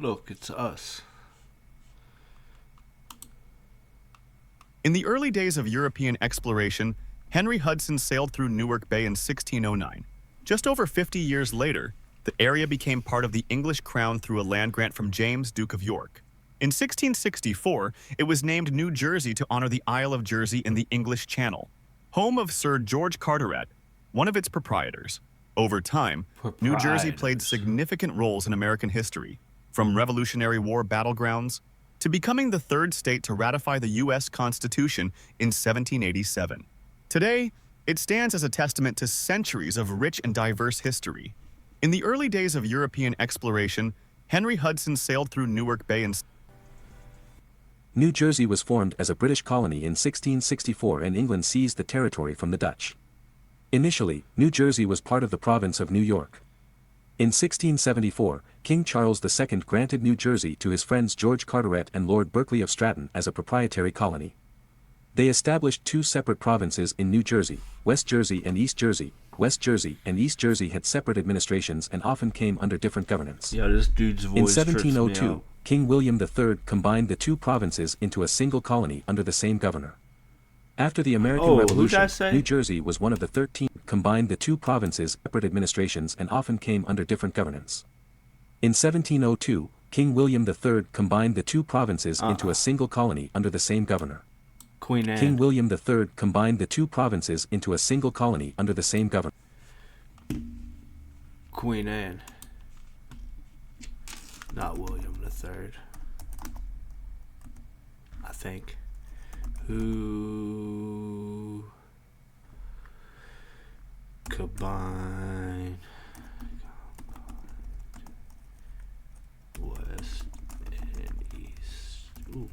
Look, it's us. In the early days of European exploration, Henry Hudson sailed through Newark Bay in 1609. Just over 50 years later, the area became part of the English crown through a land grant from James, Duke of York. In 1664, it was named New Jersey to honor the Isle of Jersey in the English Channel, home of Sir George Carteret, one of its proprietors. Over time, New Jersey played significant roles in American history, from Revolutionary War battlegrounds to becoming the third state to ratify the U.S. Constitution in 1787. Today, it stands as a testament to centuries of rich and diverse history. In the early days of European exploration, Henry Hudson sailed through Newark Bay and New Jersey was formed as a British colony in 1664 and England seized the territory from the Dutch. Initially, New Jersey was part of the province of New York. In 1674, King Charles II granted New Jersey to his friends George Carteret and Lord Berkeley of Stratton as a proprietary colony. They established two separate provinces in New Jersey, West Jersey and East Jersey. West Jersey and East Jersey had separate administrations and often came under different governance. Yeah, this dude's voice In trips me 1702, out. King William III combined the two provinces into a single colony under the same governor. After the American who'd Revolution, I say? New Jersey was one of the 13 combined the two provinces separate administrations and often came under different governance. In 1702, King William III combined the two provinces into a single colony under the same governor. Queen Anne. King William III combined the two provinces into a single colony under the same governor. Queen Anne. Not William III. I think. Who combined West and East. Ooh.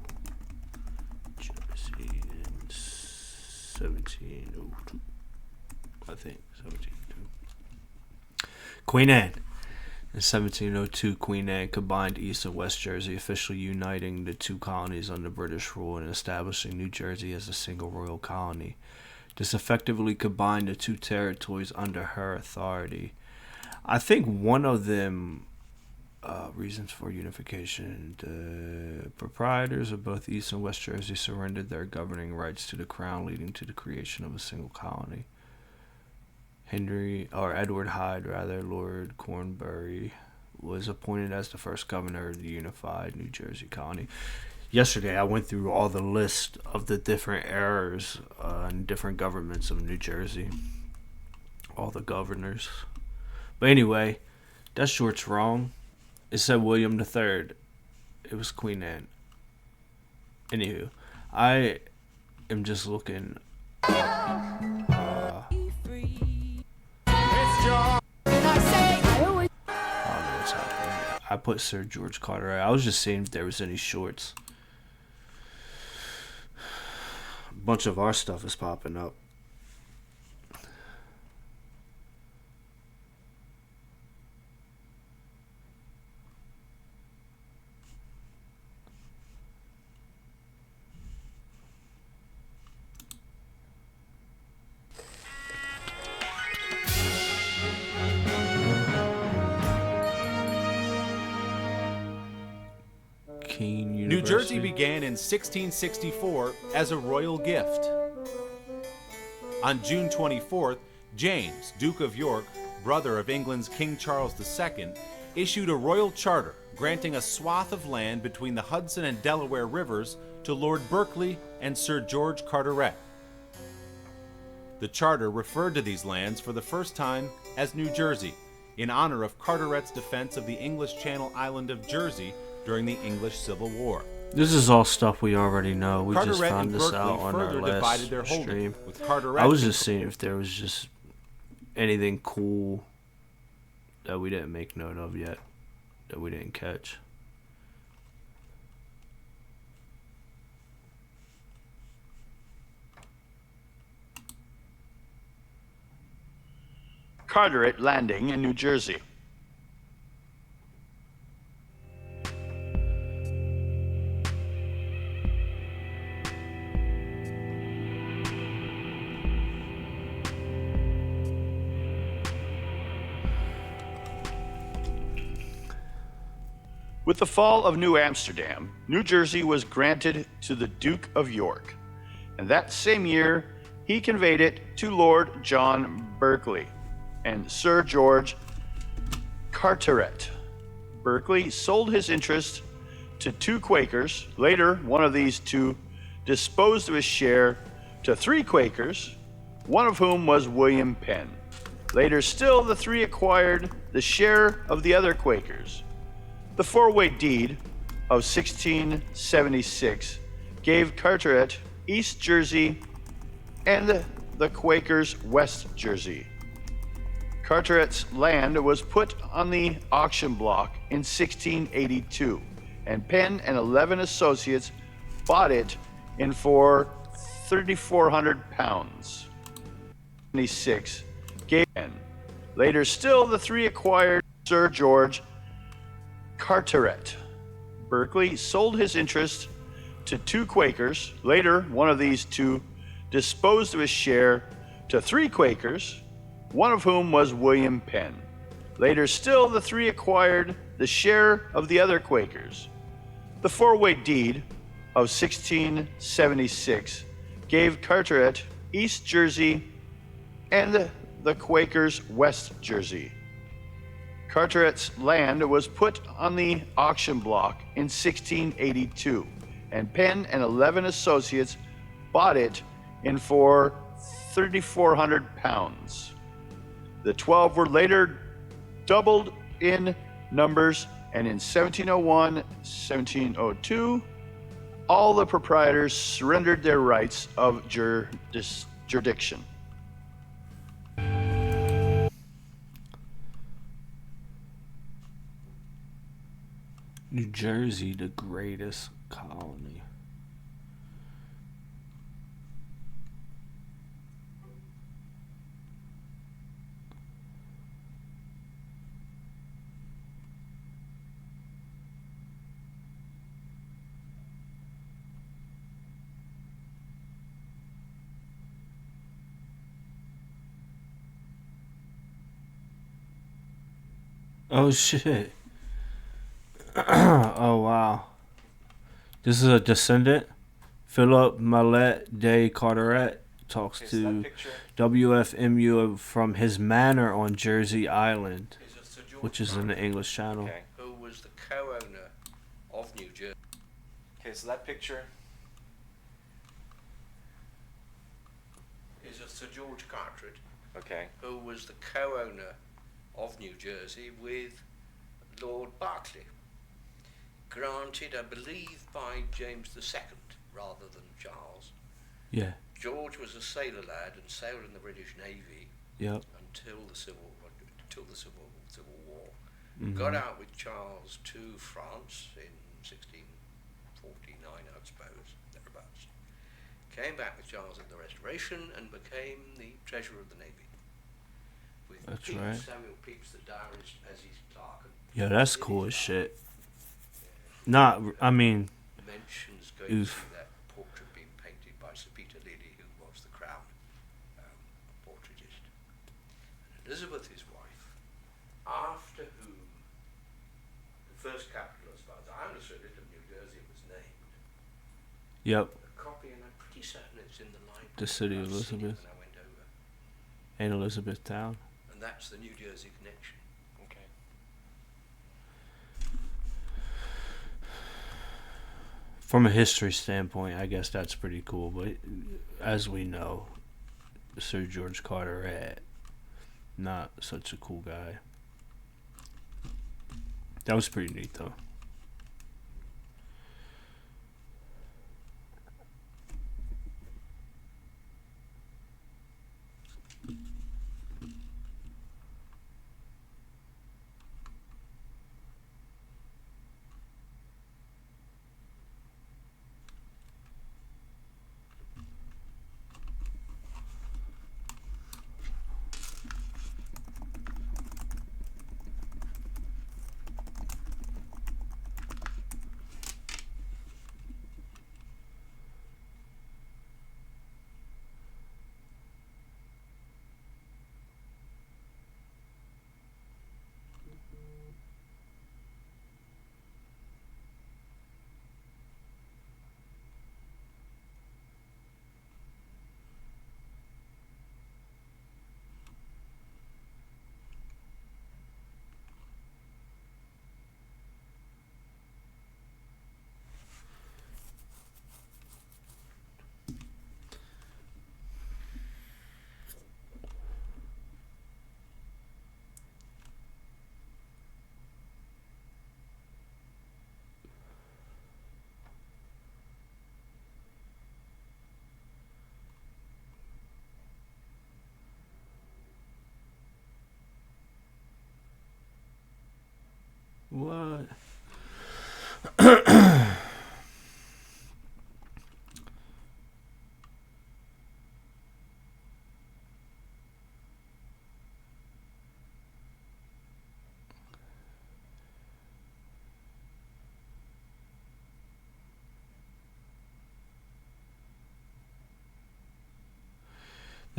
Jersey in 1702. I think 1702. Queen Anne. In 1702, Queen Anne combined East and West Jersey, officially uniting the two colonies under British rule and establishing New Jersey as a single royal colony. This effectively combined the two territories under her authority. I think one of them, reasons for unification, the proprietors of both East and West Jersey surrendered their governing rights to the crown, leading to the creation of a single colony. Edward Hyde, Lord Cornbury, was appointed as the first governor of the unified New Jersey colony. Yesterday, I went through all the list of the different eras and different governments of New Jersey. All the governors. But anyway, that short's wrong. It said William III. It was Queen Anne. Anywho, I am just looking. I put Sir George Carteret. I was just seeing if there was any shorts. A bunch of our stuff is popping up. New Jersey began in 1664 as a royal gift. On June 24th, James, Duke of York, brother of England's King Charles II, issued a royal charter granting a swath of land between the Hudson and Delaware rivers to Lord Berkeley and Sir George Carteret. The charter referred to these lands for the first time as New Jersey, in honor of Carteret's defense of the English Channel island of Jersey during the English Civil War. This is all stuff we already know. We Carteret just found and this Berkeley out on our further last divided their holding, stream. with Carteret I was just seeing if there was just anything cool that we didn't make note of yet, that we didn't catch. Carteret Landing in New Jersey. With the fall of New Amsterdam, New Jersey was granted to the Duke of York, and that same year he conveyed it to Lord John Berkeley and Sir George Carteret. Berkeley sold his interest to two Quakers. Later, one of these two disposed of his share to three Quakers, one of whom was William Penn. Later still, the three acquired the share of the other Quakers. The four-way deed of 1676 gave Carteret East Jersey and the Quakers West Jersey. Carteret's land was put on the auction block in 1682, and Penn and 11 associates bought it in for £3,400. 76 gave Penn. Later still, the three acquired Sir George Carteret. Berkeley sold his interest to two Quakers. Later, one of these two disposed of his share to three Quakers, one of whom was William Penn. Later still, the three acquired the share of the other Quakers. The four-way deed of 1676 gave Carteret East Jersey and the Quakers West Jersey. Carteret's land was put on the auction block in 1682, and Penn and 11 associates bought it in for £3,400. The 12 were later doubled in numbers, and in 1701, 1702, all the proprietors surrendered their rights of jurisdiction. New Jersey, the greatest colony. Oh shit. Oh wow. This is a descendant. Philip Mallet de Carteret talks to WFMU from his manor on Jersey Island, which is in the English Channel. Okay. Who was the co-owner of New Jersey? Okay, so that picture Is a Sir George Carteret, okay. who was the co-owner of New Jersey with Lord Berkeley, granted, I believe, by James II rather than Charles. Yeah. George was a sailor lad and sailed in the British Navy Yep. until the Civil War. Mhm. Got out with Charles to France in 1649, I suppose, thereabouts. Came back with Charles in the Restoration and became the Treasurer of the Navy. With That's Pepys, right. Samuel Pepys, the diarist, as his clerk. Yeah, that's cool as shit. Not, I mean, Mentions going to oof. see that portrait being painted by Sir Peter Lilly, who was the Crown portraitist. And Elizabeth, his wife, after whom the first capital, as far as I understood it, of New Jersey was named. Yep. A copy, and I'm pretty certain it's in the library. The city of I've seen it Elizabeth. when I went over. And Elizabethtown. And that's the New Jersey connection. Okay. From a history standpoint, I guess that's pretty cool. But as we know, Sir George Carteret, not such a cool guy. That was pretty neat, though.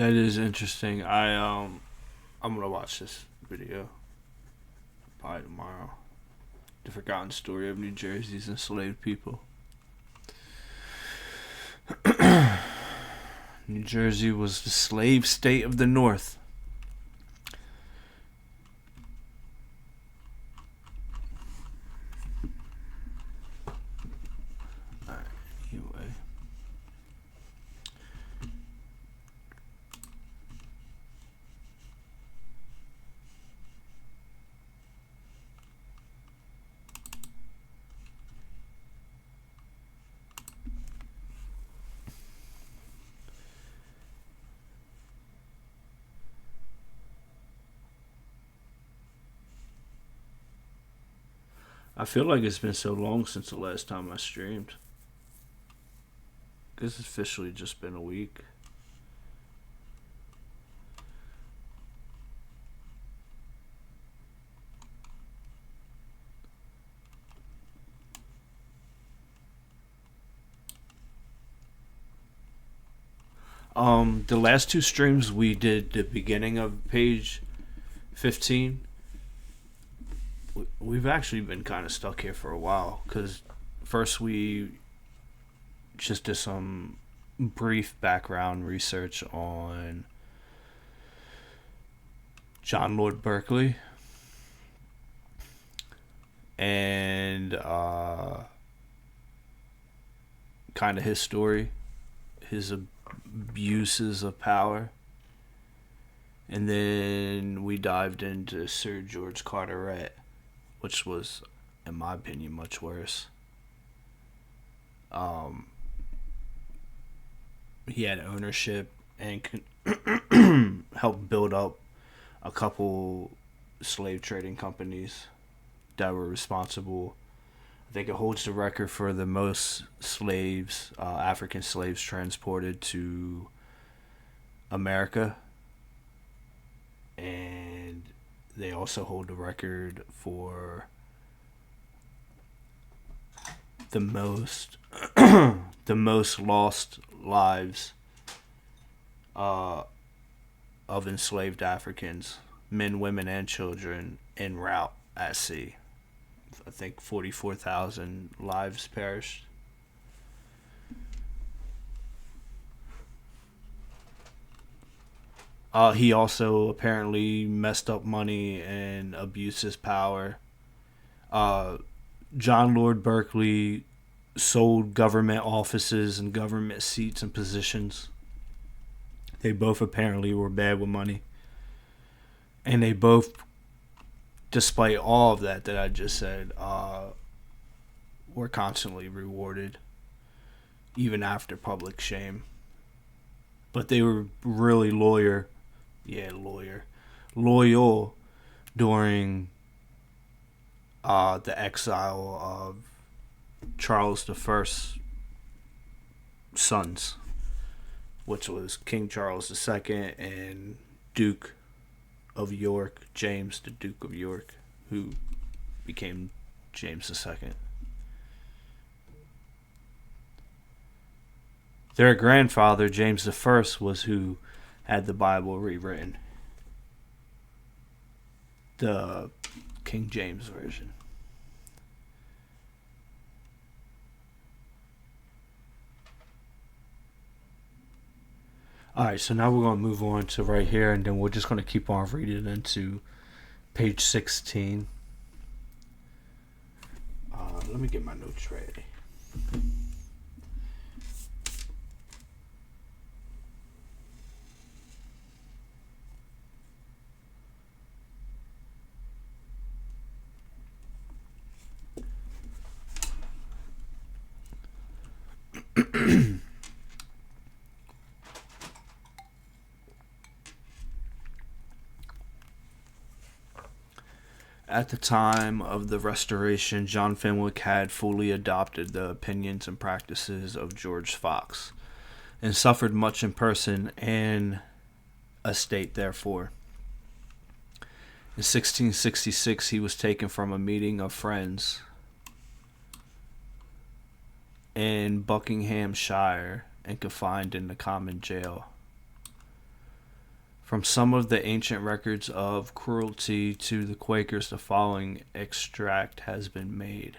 That is interesting. I'm gonna watch this video probably tomorrow. The Forgotten Story of New Jersey's Enslaved People. New Jersey was the slave state of the North. Alright, anyway. I feel like it's been so long since the last time I streamed. It's officially just been a week. The last two streams we did the beginning of page 15. We've actually been kind of stuck here for a while, because first we just did some brief background research on John Lord Berkeley and kind of his story, his abuses of power. And then we dived into Sir George Carteret, which was, in my opinion, much worse. He had ownership and helped build up a couple slave trading companies that were responsible. I think it holds the record for the most slaves, African slaves, transported to America. And they also hold the record for the most the most lost lives of enslaved Africans, men, women, and children, en route at sea. I think 44,000 lives perished. He also apparently messed up money and abused his power. John Lord Berkeley sold government offices and government seats and positions. They both apparently were bad with money. And they both, despite all of that I just said, were constantly rewarded, even after public shame. But they were really loyal during the exile of Charles I's sons, which was King Charles II and Duke of York, James, the Duke of York, who became James II. Their grandfather, James I, was who had the Bible rewritten. The King James Version. Alright, so now we're going to move on to right here, and then we're just going to keep on reading into page 16. Let me get my notes ready. At the time of the Restoration, John Fenwick had fully adopted the opinions and practices of George Fox, and suffered much in person and estate therefore. In 1666, he was taken from a meeting of friends in Buckinghamshire and confined in the common jail. From some of the ancient records of cruelty to the Quakers, the following extract has been made.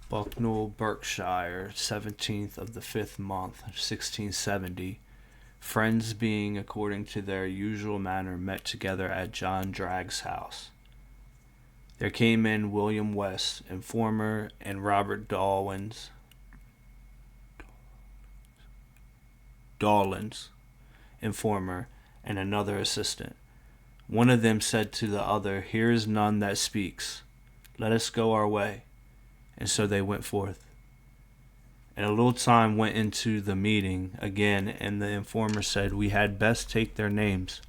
Bucknell, Berkshire, 17th of the 5th month, 1670. Friends being, according to their usual manner, met together at John Dragg's house. There came in William West, informer, and Robert Dawlins, informer, and another assistant. One of them said to the other, "Here is none that speaks. Let us go our way." And so they went forth. And a little time went into the meeting again, and the informer said, "We had best take their names,"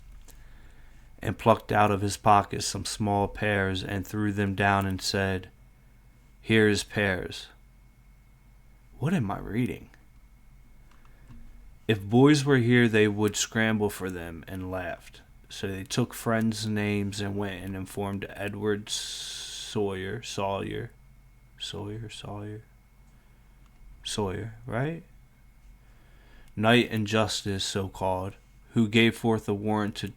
and plucked out of his pocket some small pears and threw them down and said, "Here is pears." What am I reading? If boys were here, they would scramble for them, and laughed. So they took friends' names and went and informed Edward Sawyer, right? Knight and Justice, so called, who gave forth a warrant to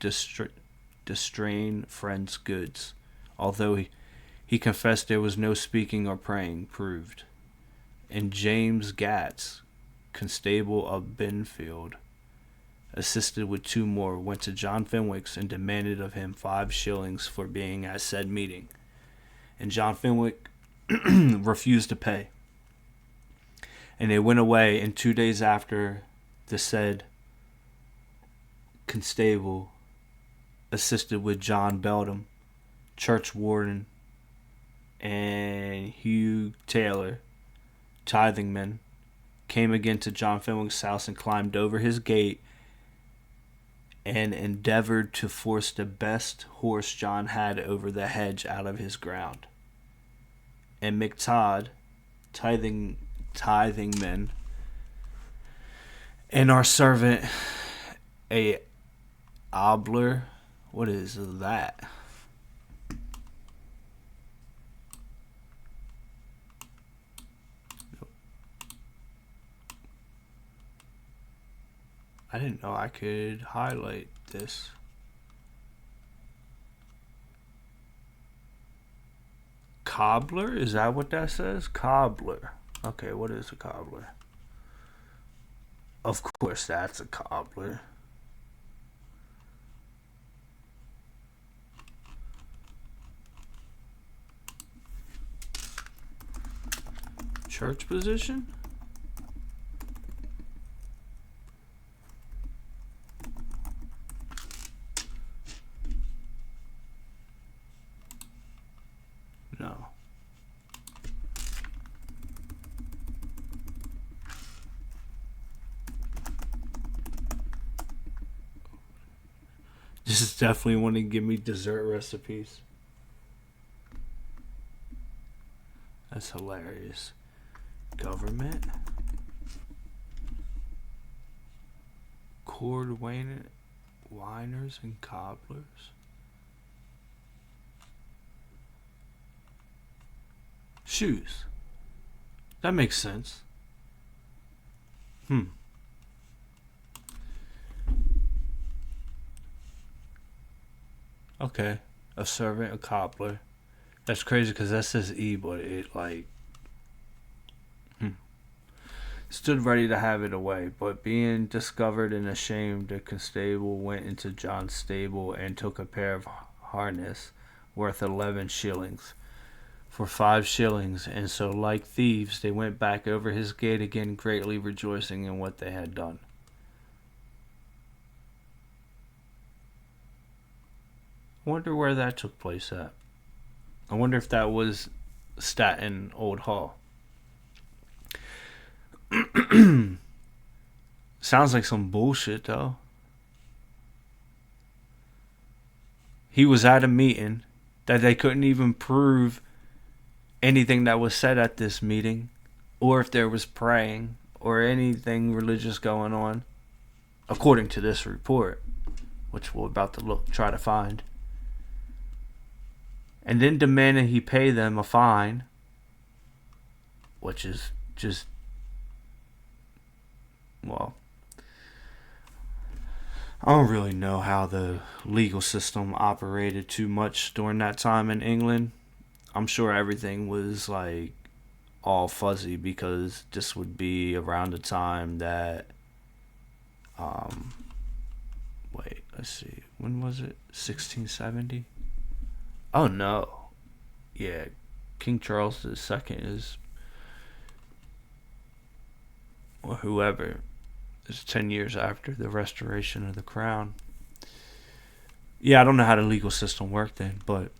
distrain friends' goods, although he confessed there was no speaking or praying proved. And James Gatz, constable of Benfield, assisted with 2 more, went to John Fenwick's and demanded of him 5 shillings for being at said meeting. And John Fenwick refused to pay. And they went away, and 2 days after, the said constable, assisted with John Beldam, church warden, and Hugh Taylor, tithingman, came again to John Fenwick's house and climbed over his gate and endeavored to force the best horse John had over the hedge out of his ground. And McTodd, tithingman, and our servant, a Obler, what is that? I didn't know I could highlight this. Cobbler? Is that what that says? Cobbler. Okay, what is a cobbler? Of course, that's a cobbler. Church position? No. This is definitely want to give me dessert recipes. That's hilarious. Government. Cordwainer, whiners and cobblers. Shoes. That makes sense. Okay. A servant, a cobbler. That's crazy because that says E, but it like... Stood ready to have it away, but being discovered and ashamed, the constable went into John's stable and took a pair of harness worth 11 shillings. For 5 shillings, and so like thieves they went back over his gate again, greatly rejoicing in what they had done. I wonder where that took place at. I wonder if that was Staten Old Hall. Sounds like some bullshit though. He was at a meeting that they couldn't even prove anything that was said at this meeting, or if there was praying or anything religious going on, according to this report, which we're about to try to find. And then demanded he pay them a fine, which is just, well, I don't really know how the legal system operated too much during that time in England. I'm sure everything was like all fuzzy because this would be around the time that um wait, let's see. When was it? 1670? Oh no. Yeah. King Charles II is, or whoever, is 10 years after the restoration of the crown. Yeah, I don't know how the legal system worked then, but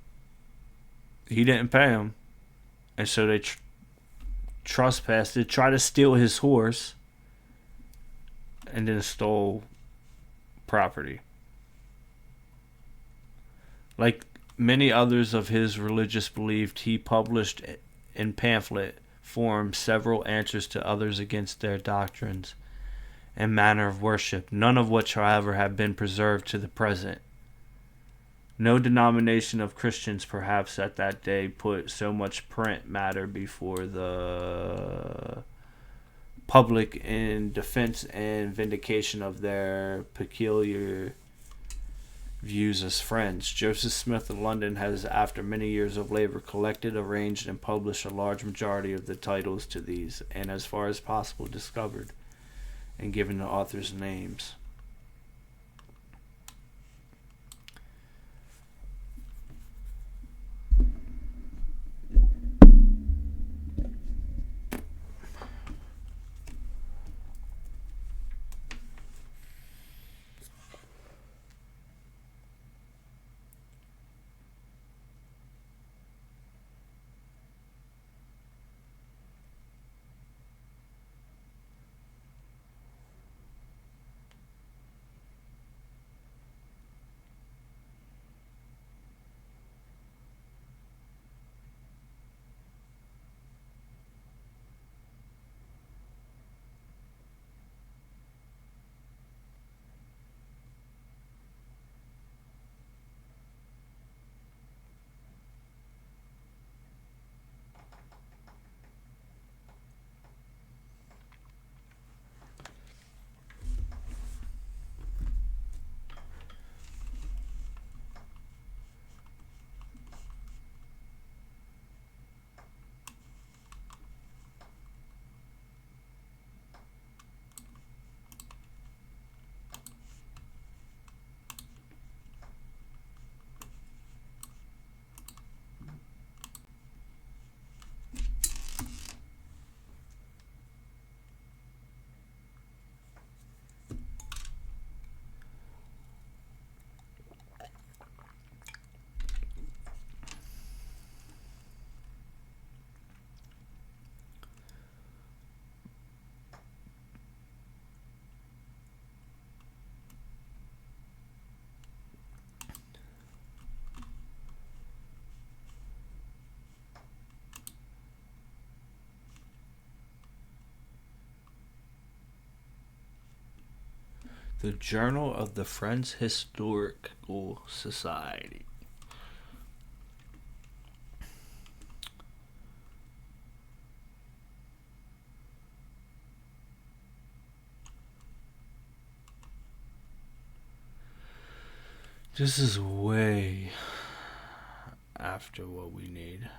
he didn't pay him. And so they trespassed, tried to steal his horse, and then stole property. Like many others of his religious beliefs, he published in pamphlet form several answers to others against their doctrines and manner of worship, none of which, however, have been preserved to the present. No denomination of Christians, perhaps, at that day put so much print matter before the public in defense and vindication of their peculiar views as friends. Joseph Smith of London has, after many years of labor, collected, arranged, and published a large majority of the titles to these, and as far as possible discovered and given the authors' names. The Journal of the French Historical Society. This is way after what we need.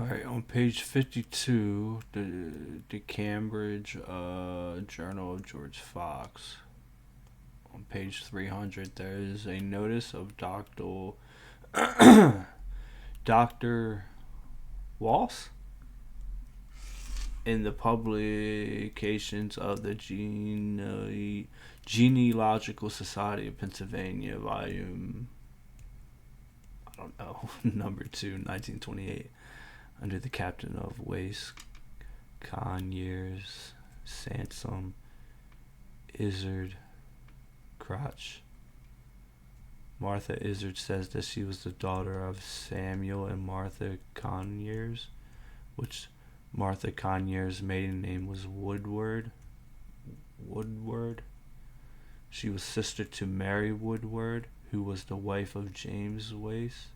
Alright, on page 52, the Cambridge Journal of George Fox. On page 300, there is a notice of Dr. Walsh in the publications of the Genealogical Society of Pennsylvania, volume, I don't know, number 2, 1928, under the captain of Wace, Conyers, Sansom, Izzard, Crotch. Martha Izzard says that she was the daughter of Samuel and Martha Conyers, which Martha Conyers' maiden name was Woodward. She was sister to Mary Woodward, who was the wife of James Wace.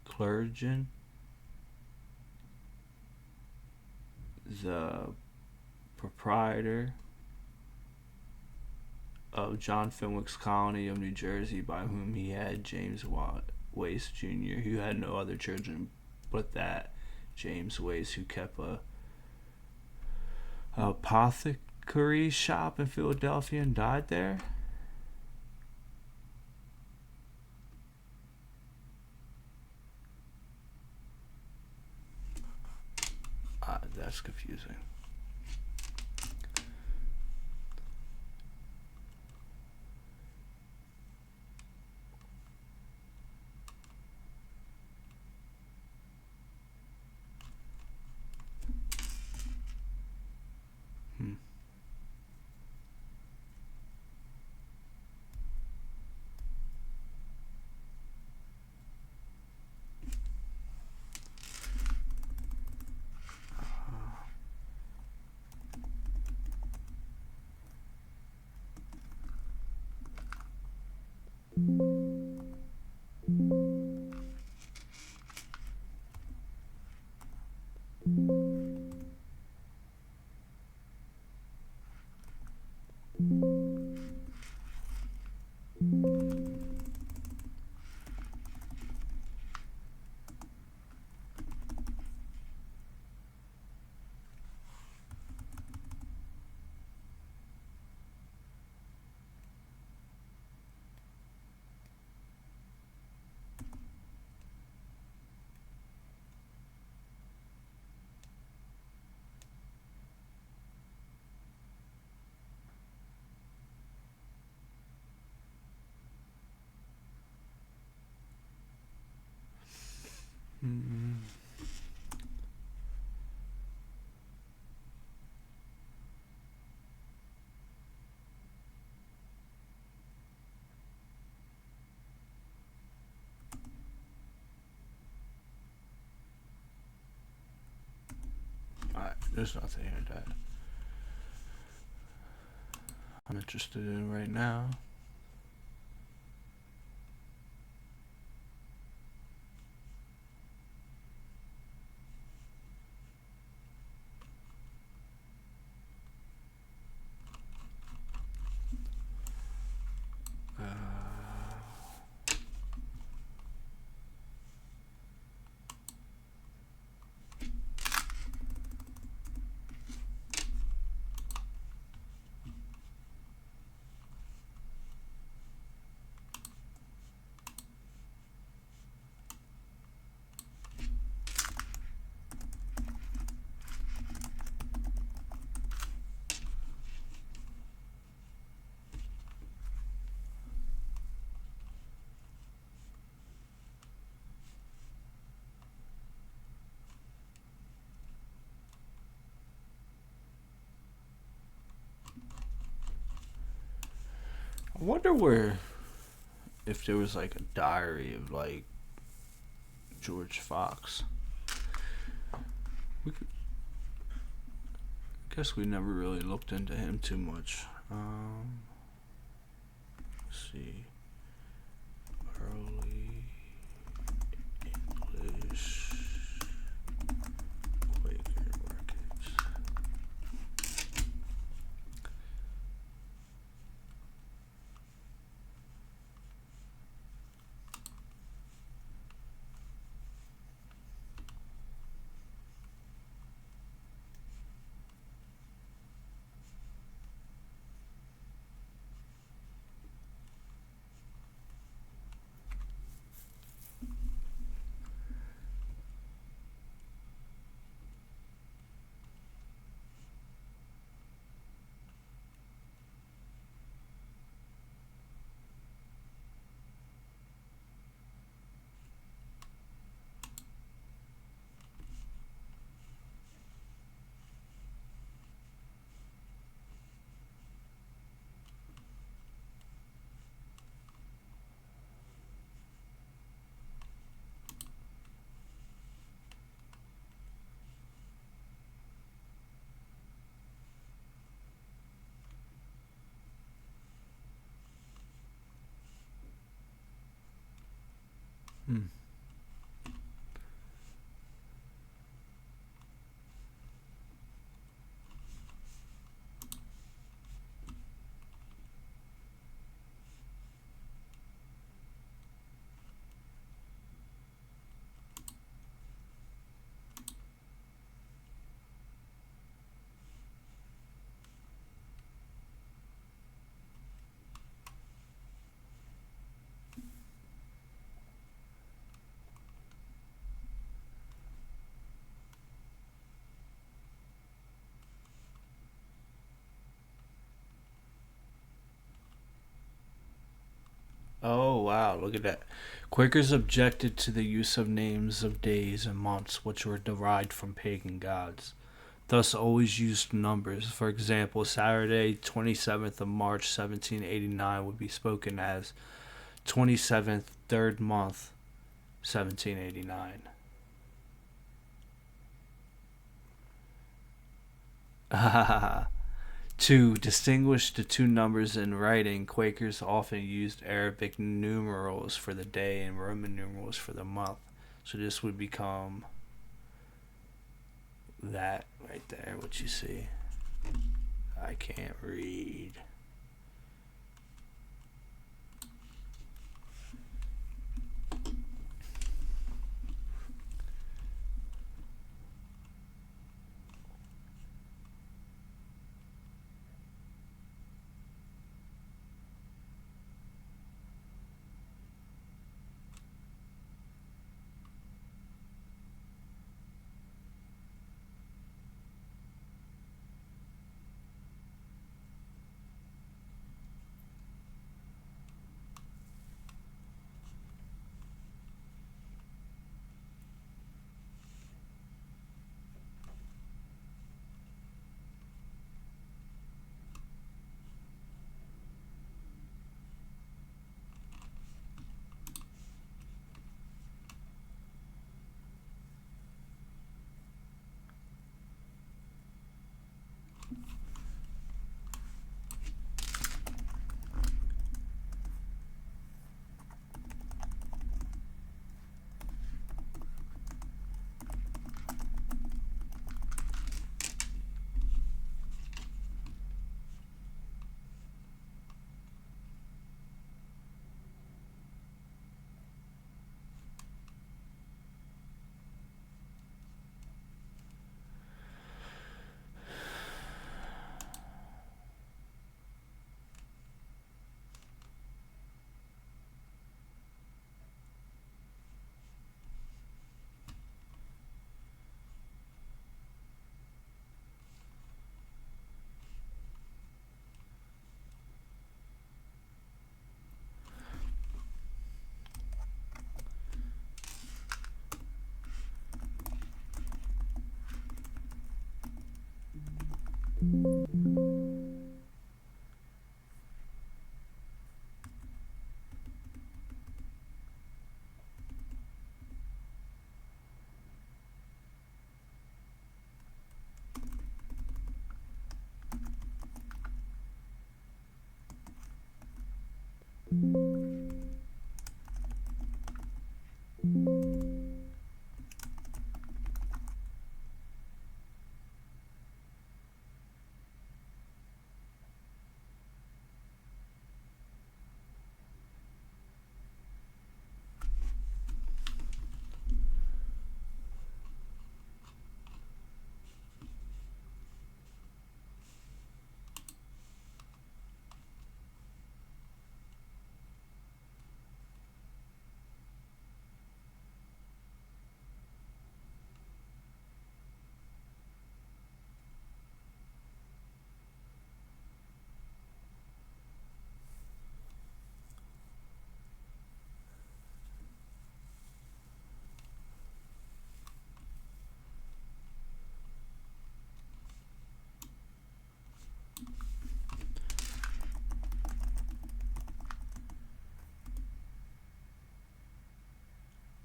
Clergen, the proprietor of John Fenwick's colony of New Jersey, by whom he had James Wace Jr., who had no other children but that James Wace, who kept a apothecary shop in Philadelphia and died there. That's confusing. There's nothing here that I'm interested in right now. I wonder if there was like a diary of like George Fox. I guess we never really looked into him too much. Let's see. Early English Quaker records. Hmm. Oh, wow, look at that. Quakers objected to the use of names of days and months which were derived from pagan gods, thus always used numbers. For example, Saturday, 27th of March, 1789 would be spoken as 27th, 3rd month, 1789. To distinguish the two numbers in writing, Quakers often used Arabic numerals for the day and Roman numerals for the month. So this would become that right there, what you see. I can't read.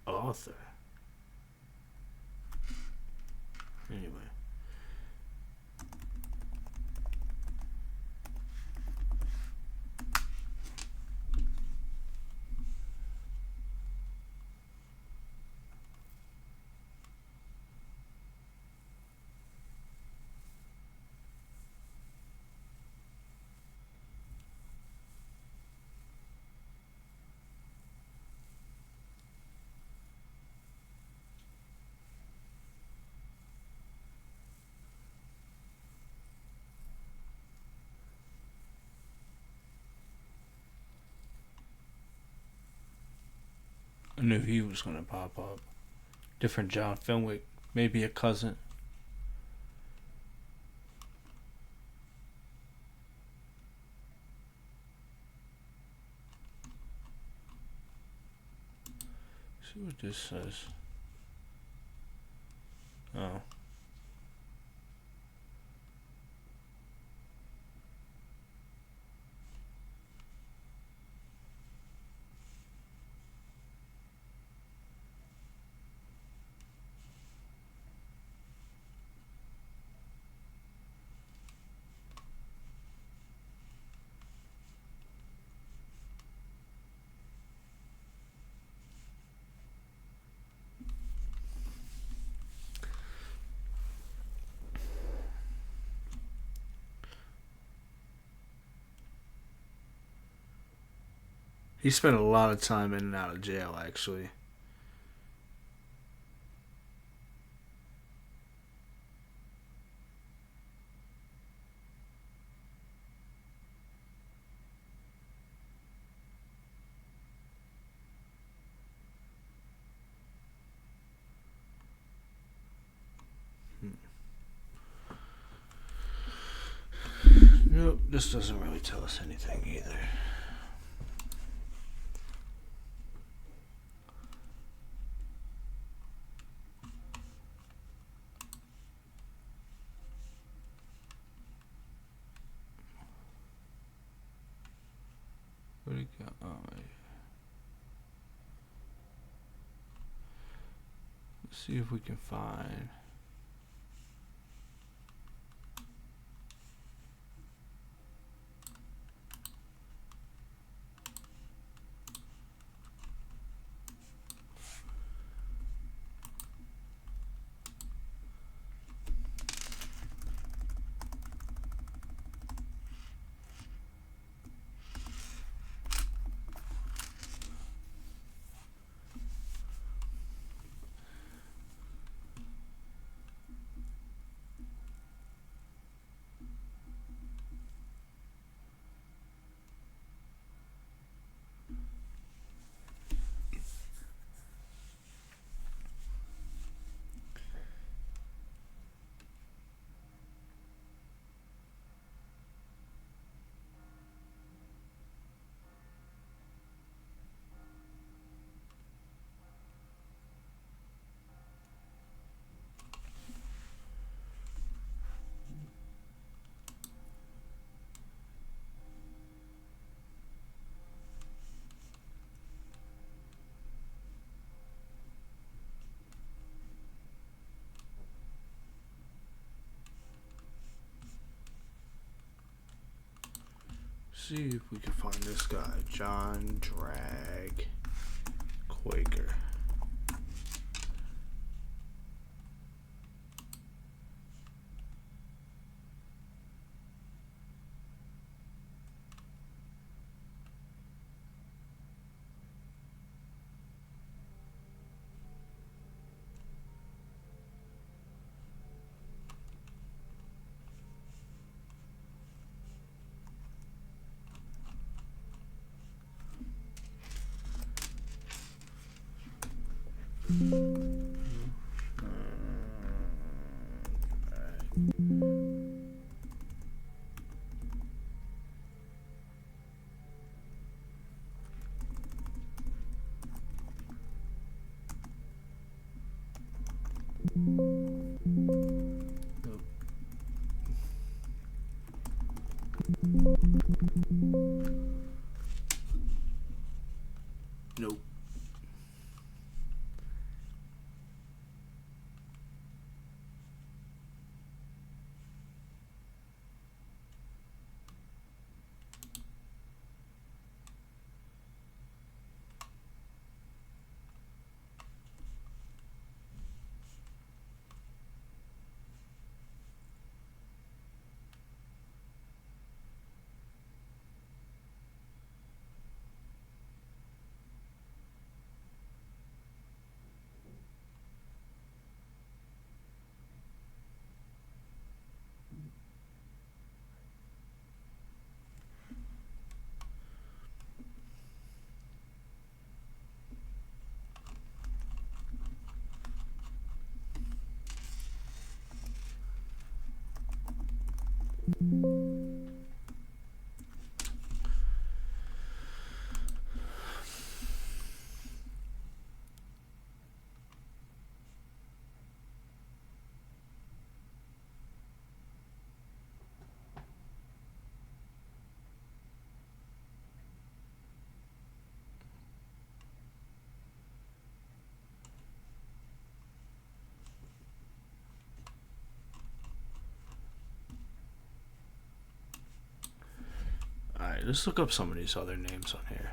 Author. Anyway. I knew he was going to pop up. Different John Fenwick. Maybe a cousin. See what this says. Oh. He spent a lot of time in and out of jail, actually. Nope, this doesn't really tell us anything either. What do you got? Oh, yeah. Let's see if we can find. See if we can find this guy, John Drag Quaker. Nope. Alright, let's look up some of these other names on here.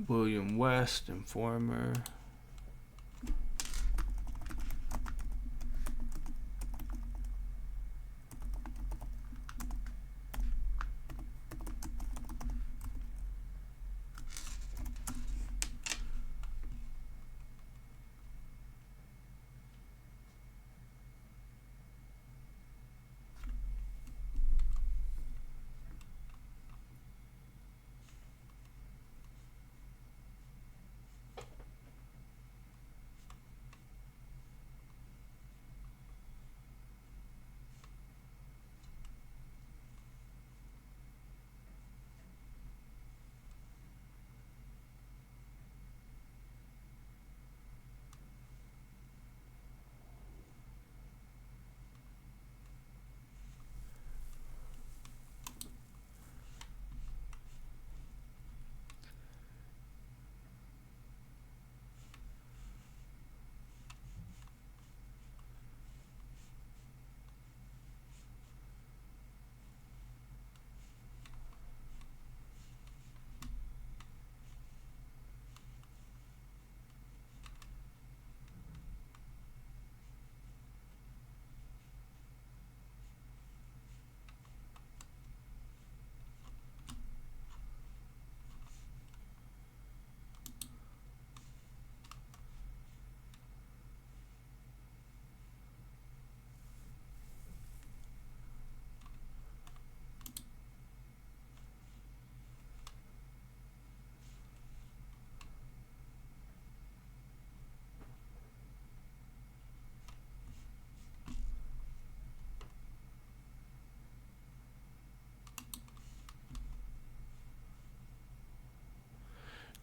William West, Informer.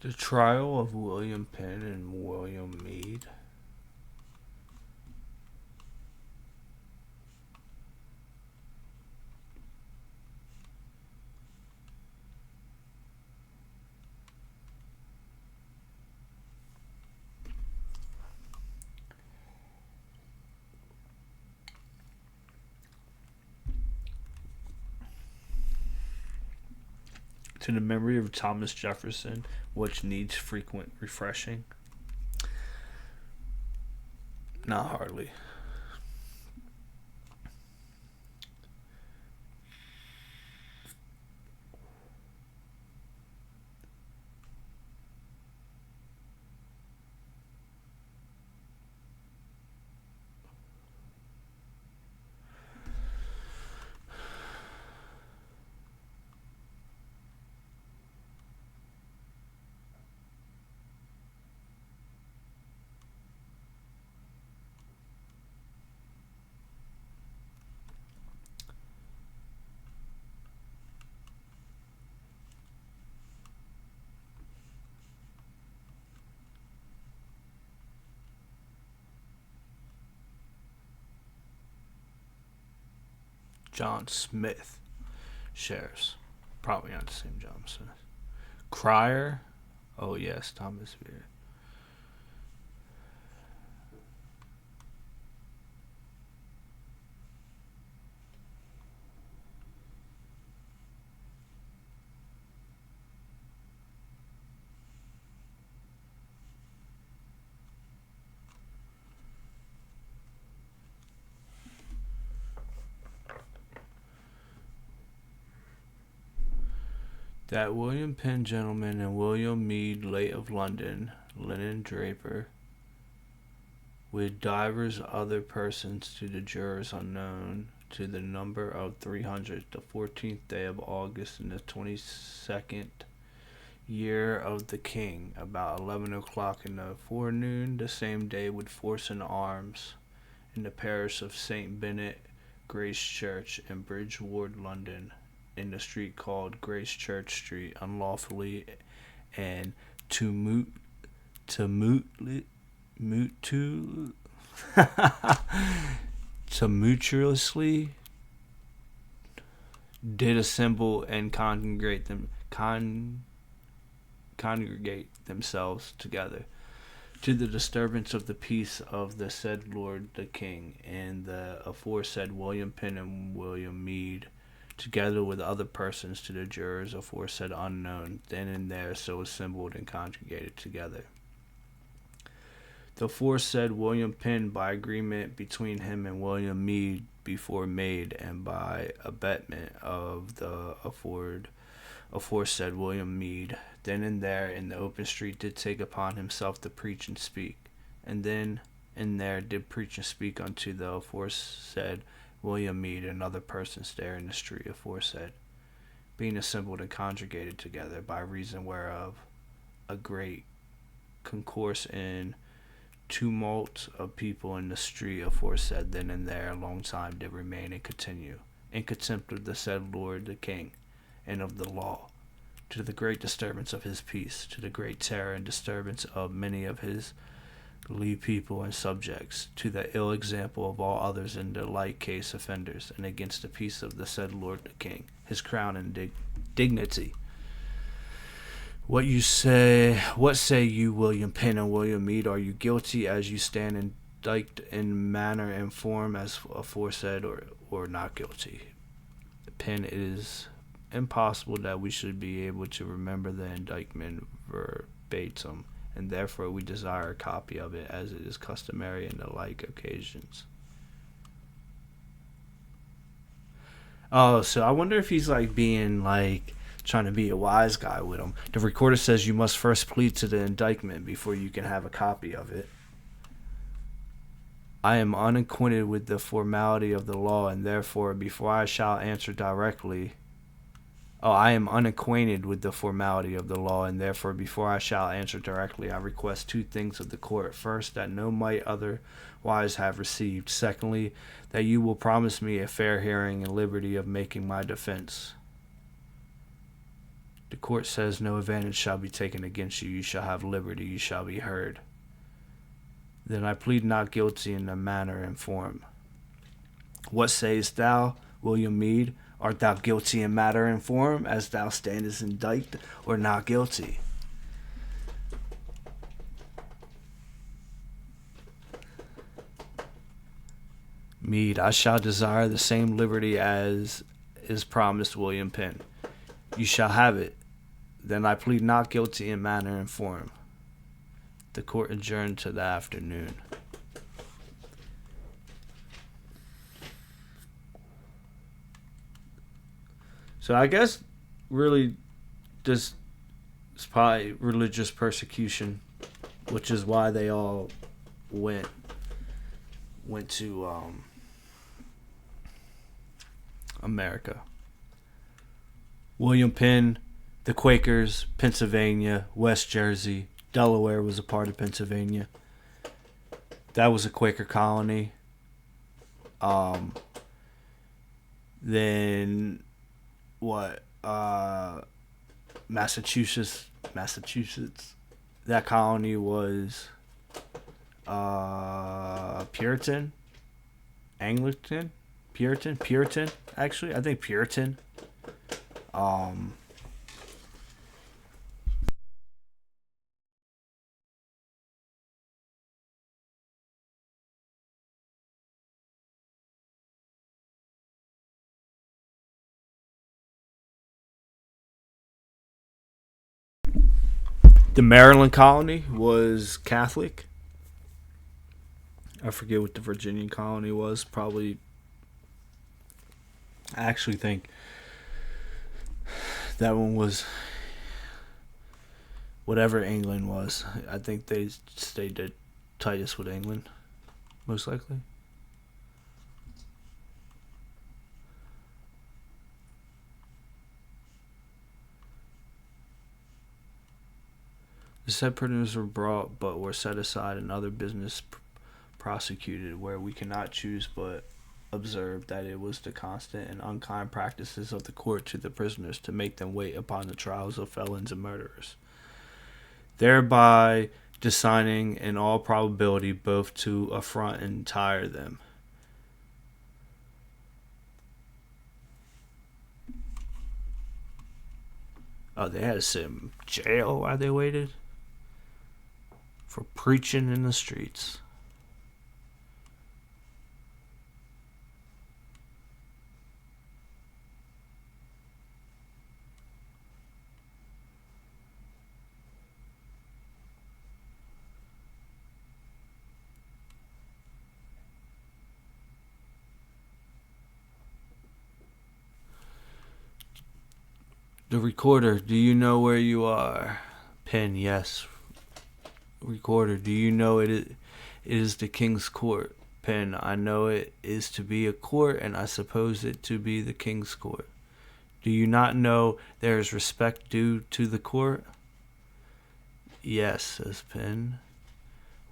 The trial of William Penn and William Meade. To the memory of Thomas Jefferson, which needs frequent refreshing. Not hardly. John Smith shares. Probably not the same John Smith. Cryer. Oh, yes, Thomas Beard. That William Penn gentleman and William Meade, late of London, linen draper, with divers other persons to the jurors unknown, to the number of 300, the 14th day of August in the 22nd year of the king, about 11 o'clock in the forenoon, the same day with force and arms, in the parish of St. Bennet, Grace Church, in Bridge Ward, London, in the street called Grace Church Street, unlawfully and tumultuously did assemble and congregate themselves together to the disturbance of the peace of the said Lord the King, and the aforesaid William Penn and William Meade, together with other persons, to the jurors aforesaid unknown, then and there so assembled and congregated together. The aforesaid William Penn, by agreement between him and William Meade before made, and by abetment of the aforesaid William Meade, then and there in the open street did take upon himself to preach and speak, and then and there did preach and speak unto the aforesaid William Meade and other persons there in the street aforesaid, being assembled and congregated together, by reason whereof a great concourse and tumult of people in the street aforesaid then and there a long time did remain and continue, in contempt of the said Lord the King and of the law, to the great disturbance of his peace, to the great terror and disturbance of many of his liege people and subjects, to the ill example of all others in the like case offenders, and against the peace of the said Lord the King, his crown and dignity. What say you, William Penn and William Meade? Are you guilty as you stand indicted in manner and form as aforesaid, or not guilty? Penn, it is impossible that we should be able to remember the indictment verbatim, and therefore we desire a copy of it, as it is customary in the like occasions. Oh, so I wonder if he's like being like trying to be a wise guy with him. The recorder says you must first plead to the indictment before you can have a copy of it. I am unacquainted with the formality of the law, and therefore before I shall answer directly I am unacquainted with the formality of the law, and therefore before I shall answer directly, I request two things of the court. First, that no might otherwise have received. Secondly, that you will promise me a fair hearing and liberty of making my defense. The court says no advantage shall be taken against you. You shall have liberty. You shall be heard. Then I plead not guilty in the manner and form. What sayest thou, William Meade? Art thou guilty in matter and form, as thou standest indicted, or not guilty? Meade, I shall desire the same liberty as is promised William Penn. You shall have it. Then I plead not guilty in manner and form. The court adjourned to the afternoon. So I guess really this is probably religious persecution, which is why they all went to America. William Penn, the Quakers, Pennsylvania, West Jersey, Delaware was a part of Pennsylvania. That was a Quaker colony. Then what? Massachusetts. That colony was Puritan, Anglican, Puritan. Actually, I think Puritan. The Maryland colony was Catholic. I forget what the Virginian colony was. Probably, I actually think that one was whatever England was. I think they stayed the tightest with England, most likely. The said prisoners were brought, but were set aside, and other business prosecuted, where we cannot choose but observe that it was the constant and unkind practices of the court to the prisoners to make them wait upon the trials of felons and murderers, thereby designing in all probability both to affront and tire them. Oh, they had to sit in jail while they waited? For preaching in the streets. The recorder, do you know where you are? Pen, yes. Recorder, do you know it is the king's court? Pen, I know it is to be a court, and I suppose it to be the king's court. Do you not know there is respect due to the court? Yes, says Pen.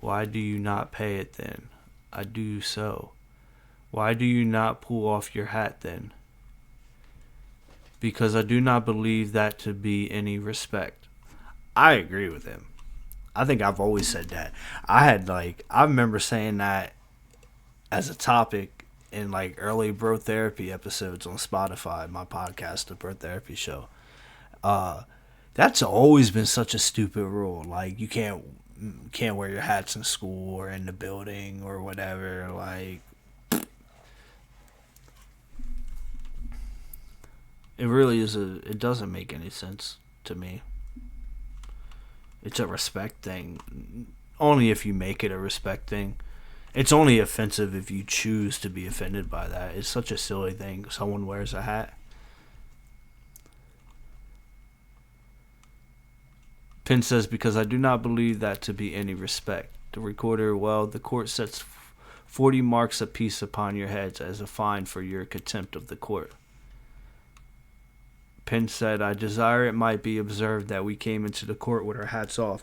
Why do you not pay it then? I do so. Why do you not pull off your hat then? Because I do not believe that to be any respect. I agree with him. I think I've always said that. I remember saying that as a topic in like early bro therapy episodes on Spotify, my podcast, the Bro Therapy Show. That's always been such a stupid rule. Like, you can't wear your hats in school or in the building or whatever. Like, it really is it doesn't make any sense to me. It's a respect thing. Only if you make it a respect thing. It's only offensive if you choose to be offended by that. It's such a silly thing. Someone wears a hat. Penn says, because I do not believe that to be any respect. The recorder, well, the court sets 40 marks apiece upon your heads as a fine for your contempt of the court. Penn said, I desire it might be observed that we came into the court with our hats off.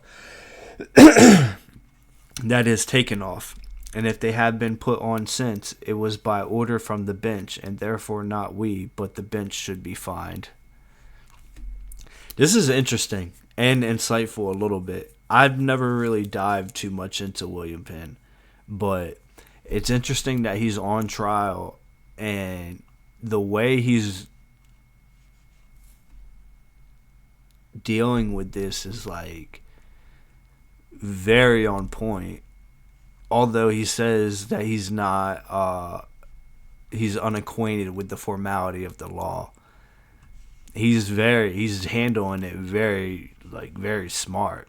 That is, taken off. And if they have been put on since, it was by order from the bench, and therefore not we, but the bench should be fined. This is interesting and insightful a little bit. I've never really dived too much into William Penn, but it's interesting that he's on trial, and the way he's dealing with this is like very on point. Although he says that he's not he's unacquainted with the formality of the law. He's handling it very smart.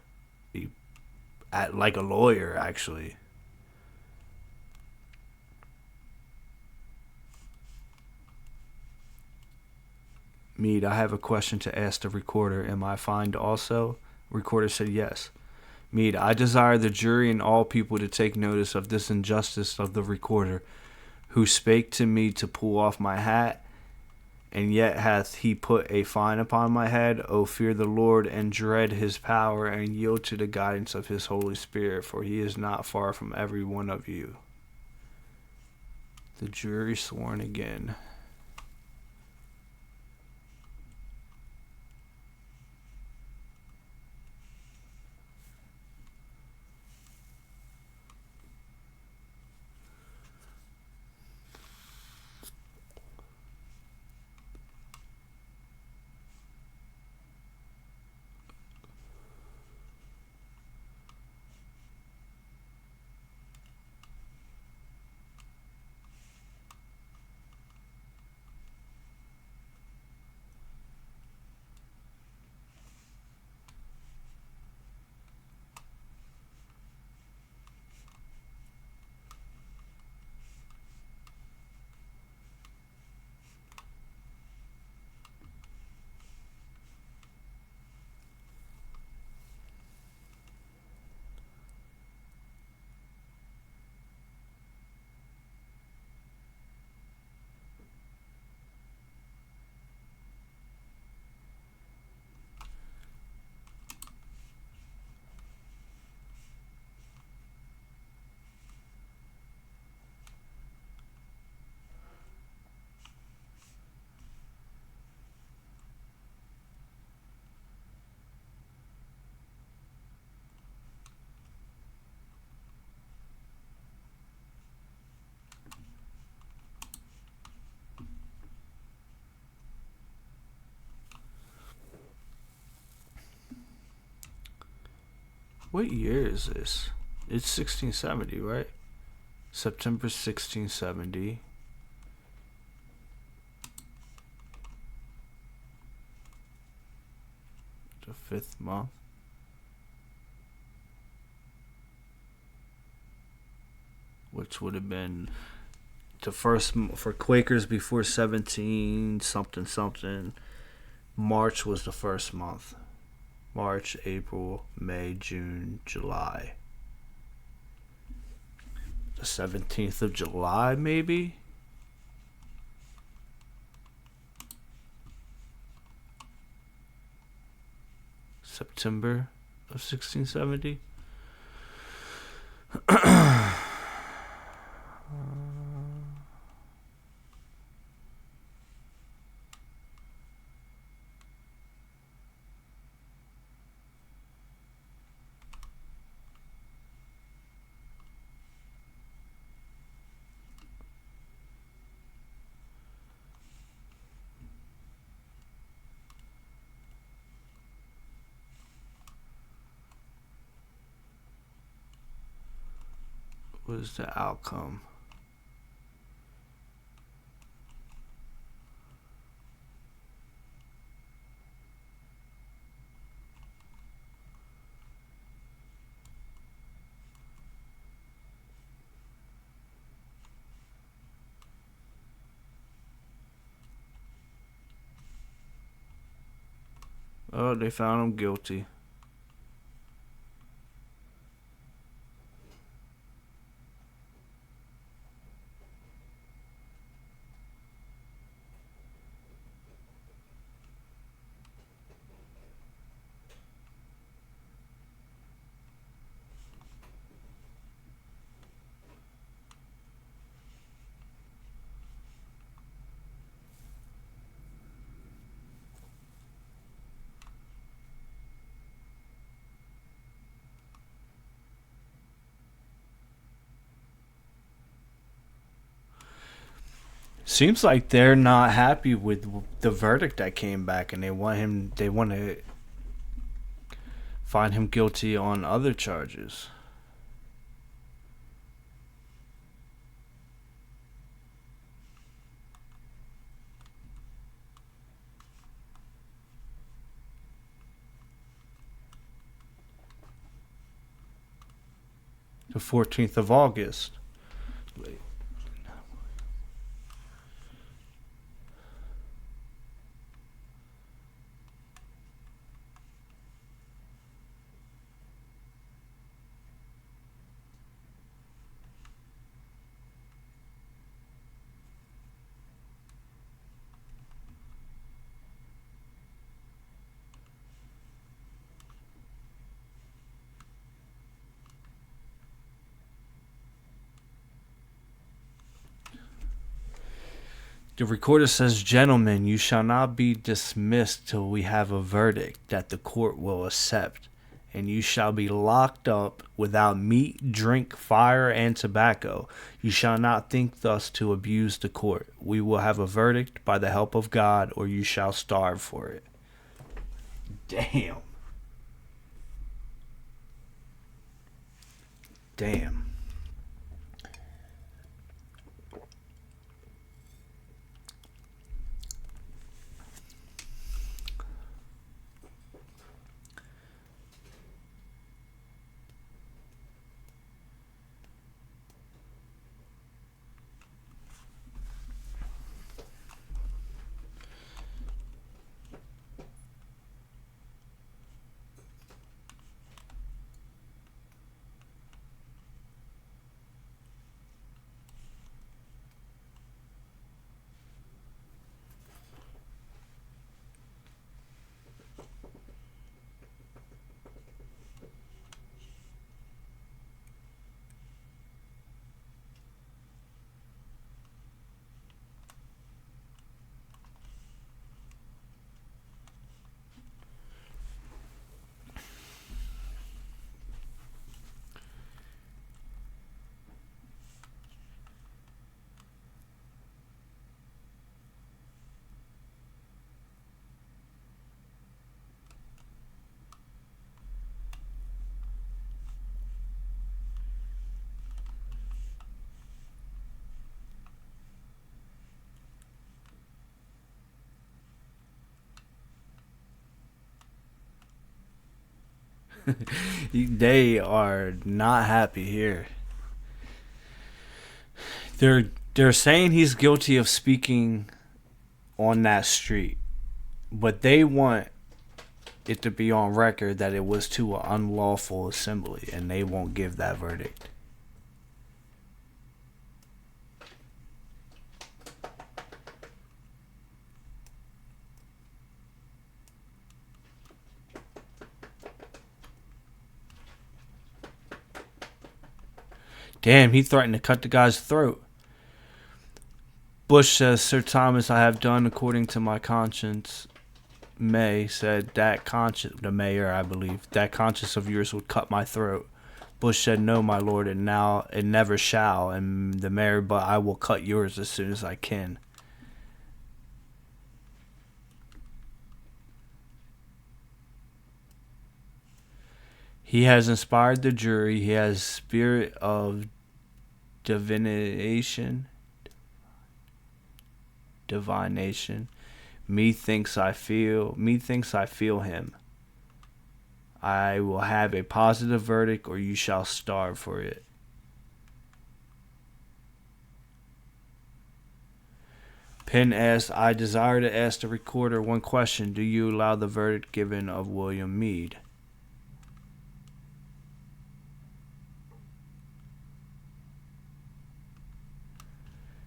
Like a lawyer, actually. Mead, I have a question to ask the recorder. Am I fined also? Recorder said yes. Mead, I desire the jury and all people to take notice of this injustice of the recorder, who spake to me to pull off my hat, and yet hath he put a fine upon my head. O fear the Lord, and dread his power, and yield to the guidance of his Holy Spirit, for he is not far from every one of you. The jury sworn again. What year is this? It's 1670, right? September 1670. The 5th month. Which would have been the first for Quakers before 17 something something. March was the first month. March, April, May, June, July. The 17th of July, maybe? September of 1670? Was the outcome? Oh, they found him guilty. Seems like they're not happy with the verdict that came back, and they want to find him guilty on other charges. The 14th of August. Wait. The recorder says, "Gentlemen, you shall not be dismissed till we have a verdict that the court will accept, and you shall be locked up without meat, drink, fire, and tobacco. You shall not think thus to abuse the court. We will have a verdict by the help of God, or you shall starve for it." Damn. Damn. They are not happy here. They're saying he's guilty of speaking on that street, but they want it to be on record that it was to an unlawful assembly, and they won't give that verdict. Damn, he threatened to cut the guy's throat. Bush says, Sir Thomas, I have done according to my conscience. May said, that conscience, the mayor, I believe, that conscience of yours would cut my throat. Bush said, no, my lord, and now it never shall. And the mayor, but I will cut yours as soon as I can. He has inspired the jury. He has spirit of divination. Methinks I feel him. I will have a positive verdict, or you shall starve for it. Penn asked, I desire to ask the recorder one question. Do you allow the verdict given of William Meade?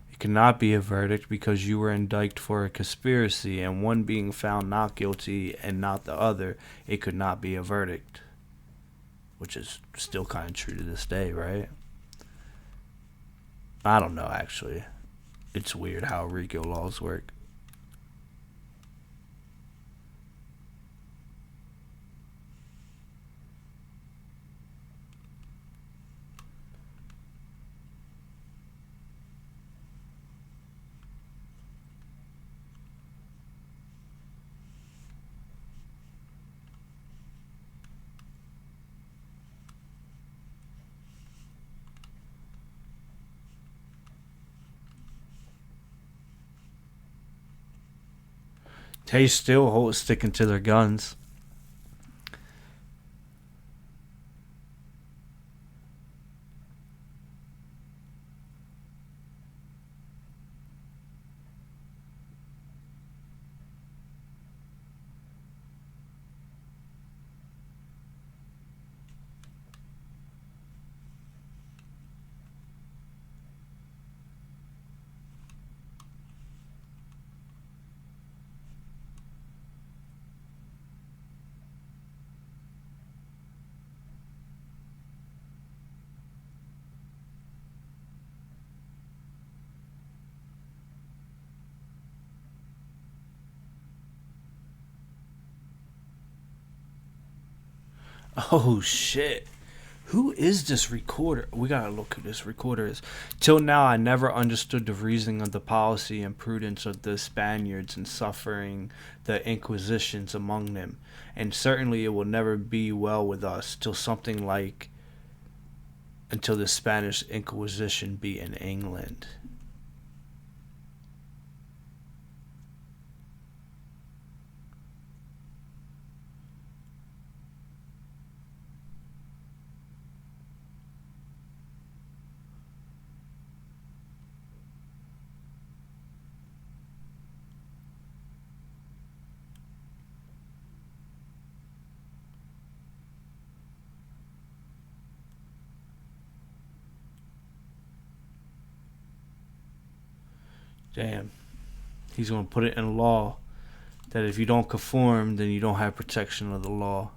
It cannot be a verdict because you were indicted for a conspiracy, and one being found not guilty and not the other, it could not be a verdict. Which is still kind of true to this day, right? I don't know, actually. It's weird how RICO laws work. They still sticking to their guns. Oh shit. Who is this recorder? We gotta look who this recorder is. Till now, I never understood the reasoning of the policy and prudence of the Spaniards in suffering the Inquisitions among them. And certainly it will never be well with us till something like until the Spanish Inquisition be in England. Damn. He's going to put it in law that if you don't conform, then you don't have protection of the law.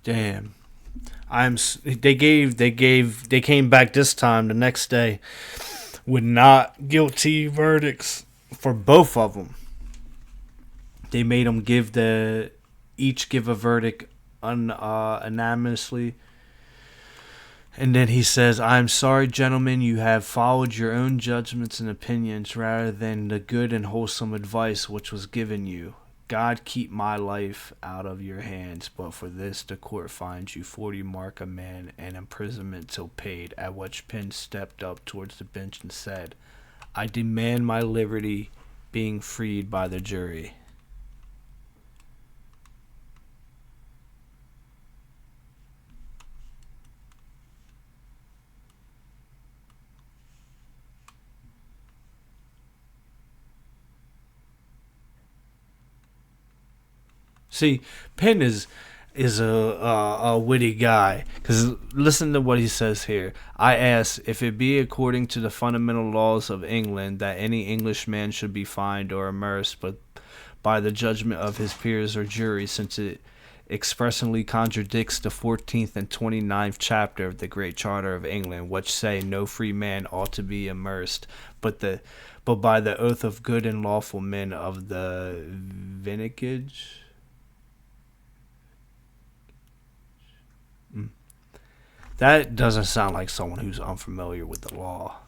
Damn. They came back this time the next day with not guilty verdicts for both of them. They made them each give a verdict unanimously. And then he says, "I'm sorry, gentlemen, you have followed your own judgments and opinions rather than the good and wholesome advice which was given you. God keep my life out of your hands, but for this the court finds you 40 mark a man and imprisonment till paid." At which Penn stepped up towards the bench and said, "I demand my liberty, being freed by the jury." See, Penn is a witty guy, because listen to what he says here. "I ask, if it be according to the fundamental laws of England that any Englishman should be fined or immersed, but by the judgment of his peers or jury, since it expressly contradicts the 14th and 29th chapter of the Great Charter of England, which say no free man ought to be immersed, but by the oath of good and lawful men of the vintage." That doesn't sound like someone who's unfamiliar with the law.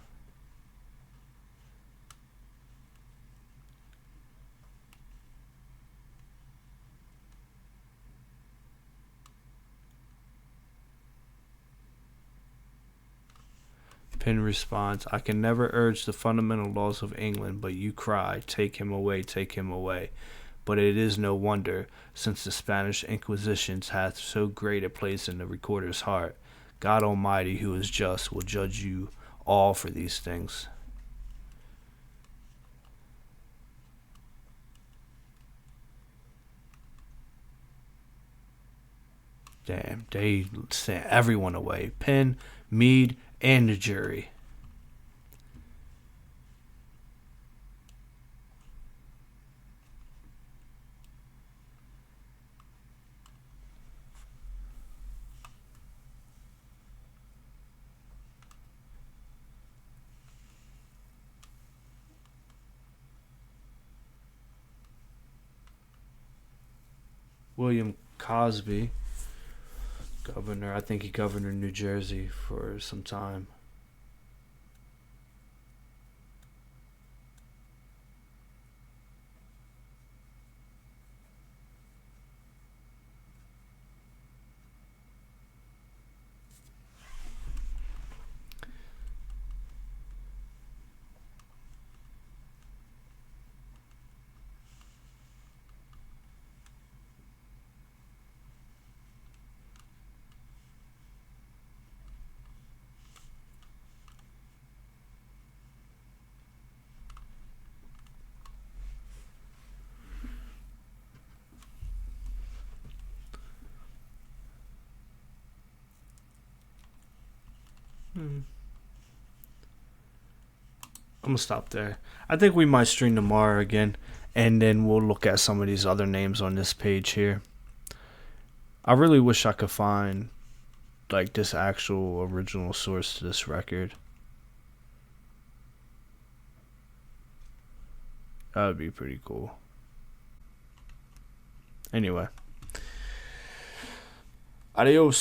Penn responds, "I can never urge the fundamental laws of England, but you cry, 'Take him away, take him away.' But it is no wonder, since the Spanish Inquisition hath so great a place in the recorder's heart. God Almighty, who is just, will judge you all for these things." Damn, they sent everyone away. Penn, Meade, and the jury. William Cosby, governor. I think he governed New Jersey for some time. I'm gonna stop there. I think we might stream tomorrow again, and then we'll look at some of these other names on this page here. I really wish I could find like this actual original source to this record. That would be pretty cool. Anyway. Adios.